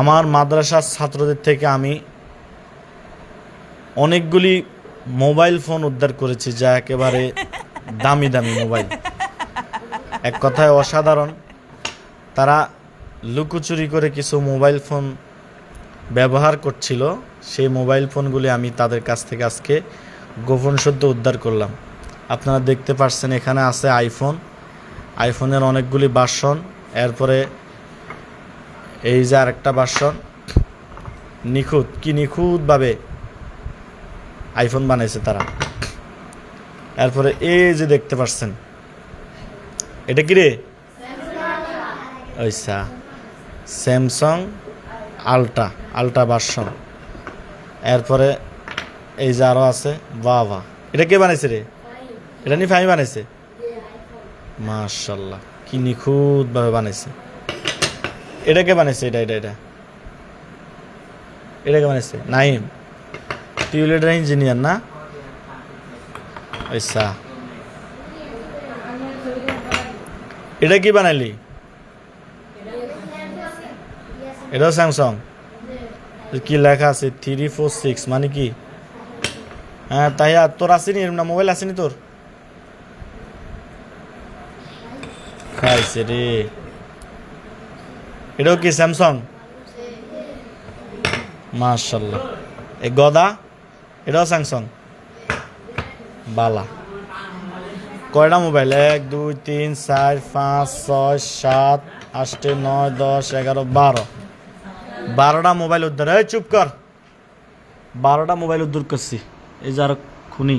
আমার মাদ্রাসার ছাত্রদের থেকে আমি অনেকগুলি মোবাইল ফোন উদ্ধার করেছি, যা একেবারে দামি দামি মোবাইল, এক কথায় অসাধারণ। তারা লুকোচুরি করে কিছু মোবাইল ফোন ব্যবহার করছিল, সেই মোবাইল ফোনগুলি আমি তাদের কাছ থেকে আজকে গোপন সদ্য উদ্ধার করলাম। আপনারা দেখতে পাচ্ছেন এখানে আছে আইফোনের অনেকগুলি ভার্সন, এরপরে এই যে আরেকটা ভার্সন, নিখুঁতভাবে আইফোন বানাইছে তারা। এরপরে এই যে দেখতে পাচ্ছেন, এটা কি রে? আচ্ছা, স্যামসাং আলট্রা ভার্সন। এরপরে এই যে আরও আছে, বাহ, এটা কে বানাইছে রে? এটা নি ফাইভ বানাইছে, মাশাল্লাহ, কি নিখুঁতভাবে বানাইছে। এটা কে বানাইছে? এটা কে বানাইছে? নাইম, টিউলেটার ইঞ্জিনিয়ার না? আচ্ছা, এটা কি বানাইলি? এটাও স্যামসাং। কি লেখা আছে? 346 মানে কি? হ্যাঁ, তাই তোর আসেনি এরম না? মোবাইল আসেনি তোর? খাইছে রে। এটাও কি স্যামসাং? মাশাল্লাহ। এই গদা, এটাও স্যামসাং। বালা। কয়টা মোবাইল? 1 2 3 4 5 6 7 8 9 10 11 12টা মোবাইল উদ্ধার। এই চুপ কর, 12টা মোবাইল উদ্ধার করছি। এই যে আর খুনি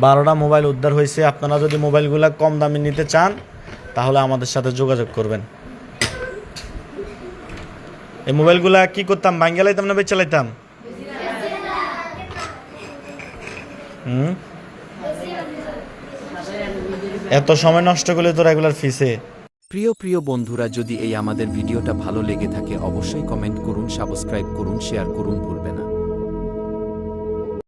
12টা মোবাইল উদ্ধার হয়েছে। আপনারা যদি মোবাইলগুলো কম দামে নিতে চান তাহলে আমাদের সাথে যোগাযোগ করবেন। এই মোবাইলগুলা কি করতাম? ভাঙ্গা লাইতাম না বেচে লাইতাম? এত সময় নষ্ট করলে তো রেগুলার ফিসে। প্রিয় বন্ধুরা, যদি এই আমাদের ভিডিওটা ভালো লেগে থাকে অবশ্যই কমেন্ট করুন, সাবস্ক্রাইব করুন, শেয়ার করুন, ভুলবেন না।